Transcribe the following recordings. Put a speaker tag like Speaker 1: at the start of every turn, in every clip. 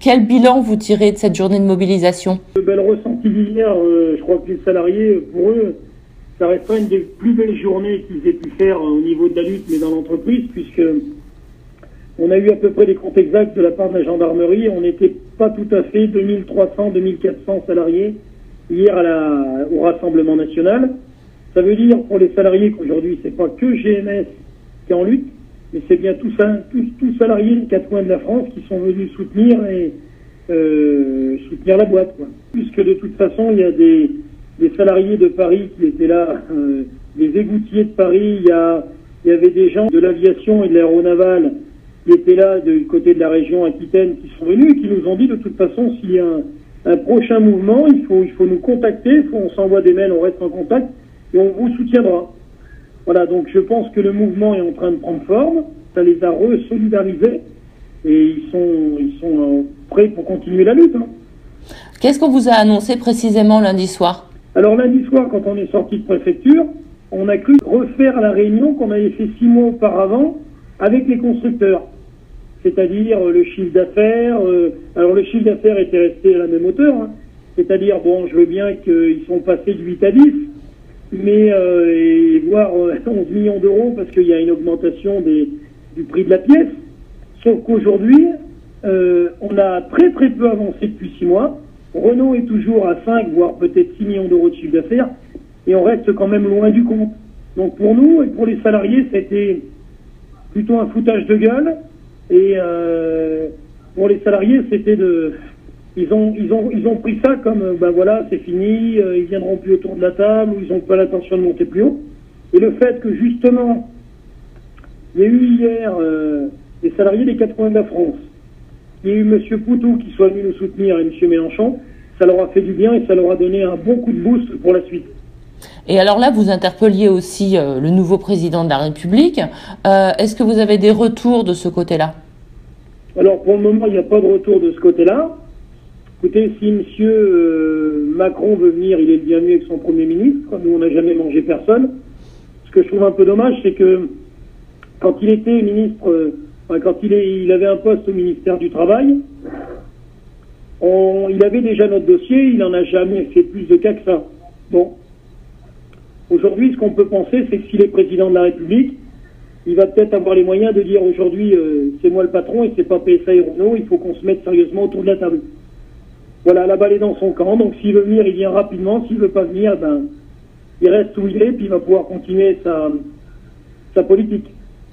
Speaker 1: Quel bilan vous tirez de cette journée de mobilisation?
Speaker 2: Le ressenti d'hier, je crois que les salariés, pour eux, ça restera une des plus belles journées qu'ils aient pu faire au niveau de la lutte, mais dans l'entreprise, puisque on a eu à peu près les comptes exacts de la part de la gendarmerie. On n'était pas tout à fait 2300, 2400 salariés hier au Rassemblement national. Ça veut dire pour les salariés qu'aujourd'hui, c'est pas que GMS qui est en lutte, mais c'est bien tous salariés des quatre coins de la France qui sont venus soutenir soutenir la boîte, quoi. Puisque de toute façon, il y a des salariés de Paris qui étaient là, des égoutiers de Paris, il y avait des gens de l'aviation et de l'aéronavale qui étaient là du côté de la région Aquitaine qui sont venus et qui nous ont dit de toute façon s'il y a un prochain mouvement, il faut nous contacter, on s'envoie des mails, on reste en contact et on vous soutiendra. Voilà, donc je pense que le mouvement est en train de prendre forme, ça les a re-solidarisés et ils sont prêts pour continuer la lutte.
Speaker 1: Qu'est-ce qu'on vous a annoncé précisément lundi soir?
Speaker 2: Alors lundi soir, quand on est sorti de préfecture, on a cru refaire la réunion qu'on avait fait 6 mois auparavant avec les constructeurs. C'est-à-dire le chiffre d'affaires. Alors le chiffre d'affaires était resté à la même hauteur. C'est-à-dire, bon, je veux bien qu'ils sont passés de 8 à 10, mais et voire 11 millions d'euros parce qu'il y a une augmentation du prix de la pièce. Sauf qu'aujourd'hui, on a très très peu avancé depuis 6 mois. Renault est toujours à 5, voire peut-être 6 millions d'euros de chiffre d'affaires, et on reste quand même loin du compte. Donc pour nous et pour les salariés, c'était plutôt un foutage de gueule, et pour les salariés, c'était ils ont pris ça comme, ben voilà, c'est fini, ils viendront plus autour de la table, ou ils n'ont pas l'intention de monter plus haut. Et le fait que justement, il y a eu hier des salariés des quatre coins de la France, il y a eu M. Poutou qui soit venu nous soutenir et M. Mélenchon, ça leur a fait du bien et ça leur a donné un bon coup de boost pour la suite.
Speaker 1: Et alors là, vous interpelliez aussi le nouveau président de la République. Est-ce que vous avez des retours de ce côté-là?
Speaker 2: Alors pour le moment, il n'y a pas de retour de ce côté-là. Écoutez, si M. Macron veut venir, il est le bienvenu avec son Premier ministre. Nous, on n'a jamais mangé personne. Ce que je trouve un peu dommage, c'est que quand il était ministre... quand il avait un poste au ministère du Travail, il avait déjà notre dossier, il n'en a jamais fait plus de cas que ça. Bon. Aujourd'hui, ce qu'on peut penser, c'est que s'il est président de la République, il va peut-être avoir les moyens de dire aujourd'hui, c'est moi le patron et c'est pas PSA et Renault, il faut qu'on se mette sérieusement autour de la table. Voilà, la balle est dans son camp, donc s'il veut venir, il vient rapidement, s'il veut pas venir, ben, il reste où il est, puis il va pouvoir continuer sa politique.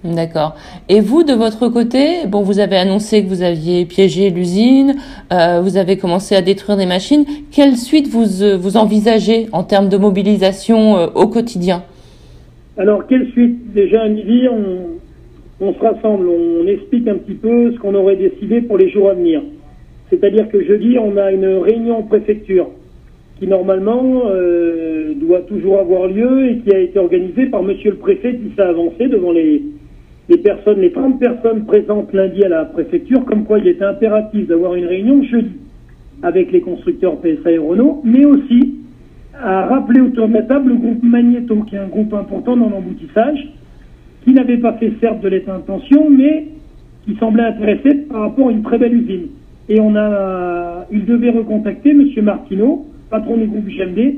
Speaker 1: D'accord. Et vous, de votre côté, bon, vous avez annoncé que vous aviez piégé l'usine, vous avez commencé à détruire des machines. Quelle suite vous envisagez en termes de mobilisation au quotidien?
Speaker 2: Alors, quelle suite? Déjà, à midi, on se rassemble, on explique un petit peu ce qu'on aurait décidé pour les jours à venir. C'est-à-dire que jeudi, on a une réunion en préfecture qui, normalement, doit toujours avoir lieu et qui a été organisée par monsieur le préfet qui s'est avancé devant les 30 personnes présentes lundi à la préfecture, comme quoi il était impératif d'avoir une réunion jeudi avec les constructeurs PSA et Renault, mais aussi à rappeler autour de la table le groupe Magnéto, qui est un groupe important dans l'emboutissage, qui n'avait pas fait certes de l'état d'intention, mais qui semblait intéressé par rapport à une très belle usine. Et il devait recontacter M. Martineau, patron du groupe GMD,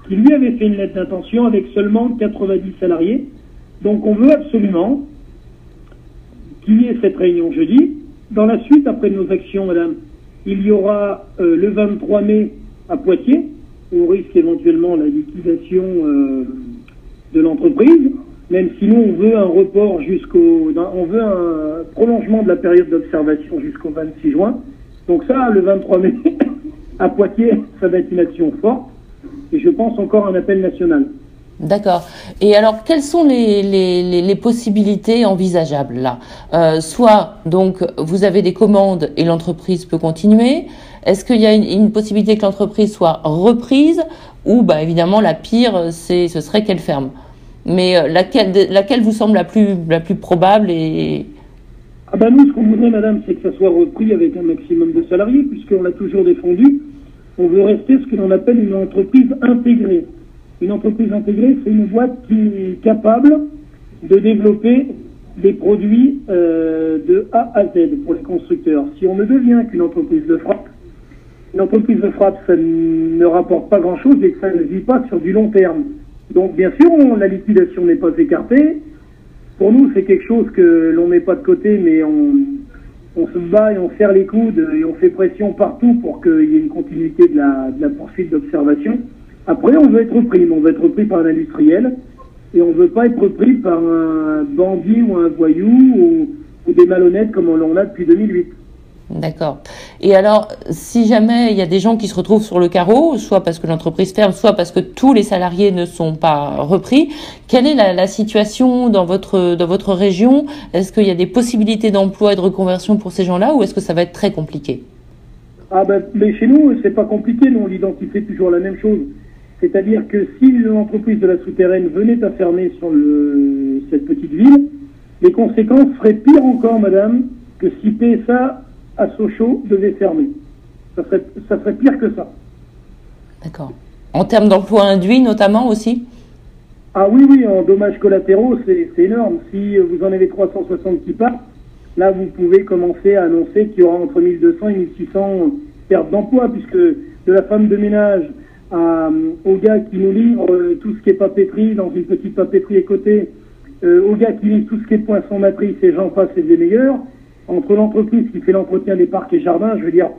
Speaker 2: qui lui avait fait une lettre d'intention avec seulement 90 salariés. Donc on veut absolument qu'il y ait cette réunion jeudi. Dans la suite, après nos actions, madame, il y aura le 23 mai à Poitiers, où on risque éventuellement la liquidation de l'entreprise, même si nous, on veut un report on veut un prolongement de la période d'observation jusqu'au 26 juin. Donc ça, le 23 mai, à Poitiers, ça va être une action forte, et je pense encore un appel national.
Speaker 1: D'accord. Et alors, quelles sont les possibilités envisageables là? Soit, donc, vous avez des commandes et l'entreprise peut continuer. Est-ce qu'il y a une possibilité que l'entreprise soit reprise? Ou, bah, évidemment, la pire, ce serait qu'elle ferme. Mais laquelle vous semble la plus probable et...
Speaker 2: Ah ben nous, ce qu'on voudrait, madame, c'est que ça soit repris avec un maximum de salariés, puisqu'on l'a toujours défendu. On veut rester ce que l'on appelle une entreprise intégrée. Une entreprise intégrée, c'est une boîte qui est capable de développer des produits de A à Z pour les constructeurs. Si on ne devient qu'une entreprise de frappe, une entreprise de frappe, ça ne rapporte pas grand-chose et que ça ne vit pas sur du long terme. Donc bien sûr, la liquidation n'est pas écartée. Pour nous, c'est quelque chose que l'on met pas de côté, mais on se bat et on serre les coudes et on fait pression partout pour qu'il y ait une continuité de la poursuite d'observation. Après, on veut être pris, mais on veut être pris par un industriel et on ne veut pas être pris par un bandit ou un voyou ou des malhonnêtes comme on l'en a depuis 2008.
Speaker 1: D'accord. Et alors, si jamais il y a des gens qui se retrouvent sur le carreau, soit parce que l'entreprise ferme, soit parce que tous les salariés ne sont pas repris, quelle est la situation dans votre région? Est-ce qu'il y a des possibilités d'emploi et de reconversion pour ces gens-là, ou est-ce que ça va être très compliqué?
Speaker 2: Mais chez nous, c'est pas compliqué. Nous, on identifie toujours la même chose. C'est-à-dire que si l'entreprise de la souterraine venait à fermer sur cette petite ville, les conséquences seraient pires encore, madame, que si PSA à Sochaux devait fermer. Ça serait pire que ça.
Speaker 1: D'accord. En termes d'emploi induit notamment aussi?
Speaker 2: Ah oui, en dommages collatéraux, c'est énorme. Si vous en avez 360 qui partent, là vous pouvez commencer à annoncer qu'il y aura entre 1200 et 1600 pertes d'emploi, puisque de la femme de ménage au gars qui nous livre tout ce qui est papeterie dans une petite papeterie à côté, au gars qui livre tout ce qui est poisson matrice et j'en passe et des meilleurs, entre l'entreprise qui fait l'entretien des parcs et jardins, je veux dire,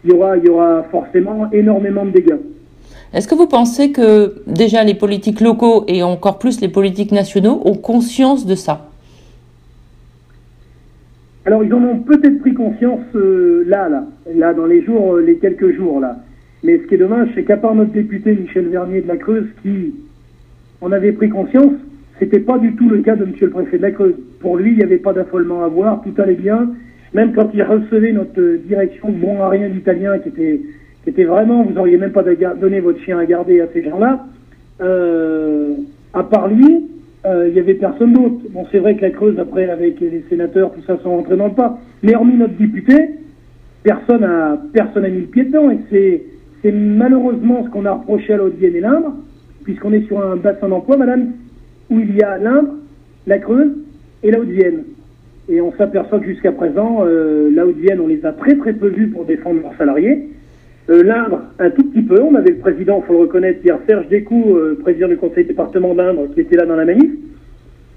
Speaker 2: il y aura forcément énormément de dégâts.
Speaker 1: Est-ce que vous pensez que déjà les politiques locaux et encore plus les politiques nationaux ont conscience de ça?
Speaker 2: Alors ils en ont peut-être pris conscience là dans les quelques jours là. Mais ce qui est dommage, c'est qu'à part notre député Michel Vernier de la Creuse qui en avait pris conscience, c'était pas du tout le cas de monsieur le préfet de la Creuse. Pour lui, il n'y avait pas d'affolement à voir, tout allait bien. Même quand il recevait notre direction de bon à rien d'italien qui était vraiment, vous auriez même pas donné votre chien à garder à ces gens-là. À part lui, il y avait personne d'autre. Bon, c'est vrai que la Creuse, après, avec les sénateurs, tout ça, sont rentrés dans le pas. Mais hormis notre député, personne a mis le pied dedans. Et c'est malheureusement ce qu'on a reproché à la Haute-Vienne et l'Indre, puisqu'on est sur un bassin d'emploi, madame, où il y a l'Indre, la Creuse et la Haute-Vienne. Et on s'aperçoit que jusqu'à présent, la Haute-Vienne, on les a très très peu vus pour défendre leurs salariés. L'Indre, un tout petit peu. On avait le président, il faut le reconnaître, hier, Serge Descoux, président du conseil département d'Indre, qui était là dans la manif.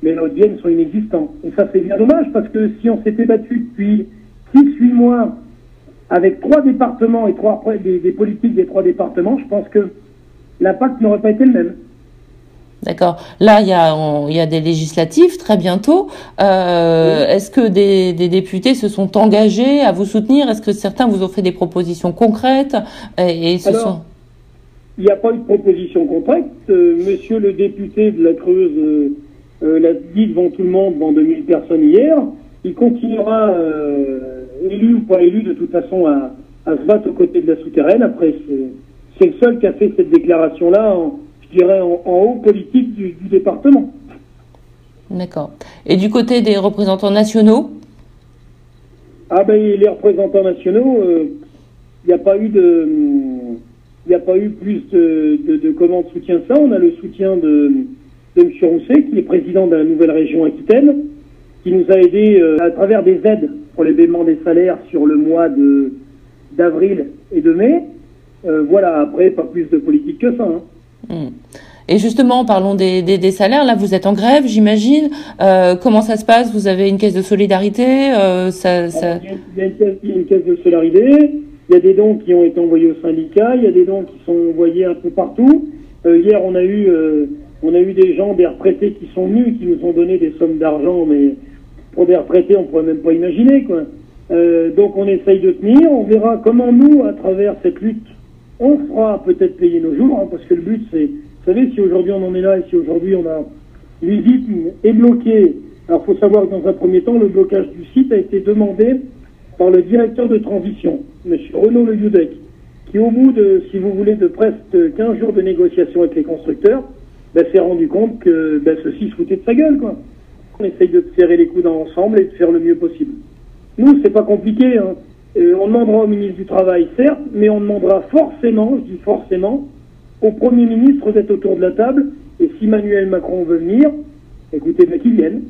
Speaker 2: Mais la Haute-Vienne sont inexistants. Et ça, c'est bien dommage, parce que si on s'était battu depuis 6-8 mois avec 3 départements et des politiques des 3 départements, je pense que l'impact n'aurait pas été le même.
Speaker 1: D'accord. Là, il y a des législatives très bientôt. Oui. Est-ce que des députés se sont engagés à vous soutenir? Est-ce que certains vous ont fait des propositions concrètes?
Speaker 2: Alors, il n'y a pas eu de proposition concrète. Monsieur le député de la Creuse l'a dit devant tout le monde, devant 2000 personnes hier. Il continuera, élu ou pas élu, de toute façon, à se battre aux côtés de la souterraine. Après, c'est le seul qui a fait cette déclaration-là, je dirais, en haut politique du département.
Speaker 1: D'accord. Et du côté des représentants nationaux?
Speaker 2: Les représentants nationaux, il n'y a pas eu plus de soutien que ça. On a le soutien de M. Rousset, qui est président de la nouvelle région Aquitaine, qui nous a aidés à travers des aides pour les paiements des salaires sur le mois d'avril et de mai. Voilà, après, pas plus de politique que ça.
Speaker 1: Et justement, parlons des salaires. Là, vous êtes en grève, j'imagine. Comment ça se passe? Vous avez une caisse de solidarité?
Speaker 2: Il y a une caisse de solidarité. Il y a des dons qui ont été envoyés au syndicat. Il y a des dons qui sont envoyés un peu partout. Hier, on a eu des gens, des retraités qui sont venus, qui nous ont donné des sommes d'argent, mais pour des retraités, on ne pourrait même pas imaginer, quoi. Donc, on essaye de tenir. On verra comment nous, à travers cette lutte, on fera peut-être payer nos jours, parce que le but, c'est, vous savez, si aujourd'hui on en est là et si aujourd'hui on a l'usine est bloquée. Alors, il faut savoir que dans un premier temps, le blocage du site a été demandé par le directeur de transition, M. Renaud Le Youdec, qui au bout de, si vous voulez, de presque 15 jours de négociation avec les constructeurs, s'est rendu compte que ceux-ci se foutaient de sa gueule, quoi. On essaye de serrer les coudes ensemble et de faire le mieux possible. Nous, c'est pas compliqué, hein. On demandera au ministre du Travail, certes, mais on demandera forcément, je dis forcément, au Premier ministre d'être autour de la table. Et si Emmanuel Macron veut venir, écoutez, qu'il vienne.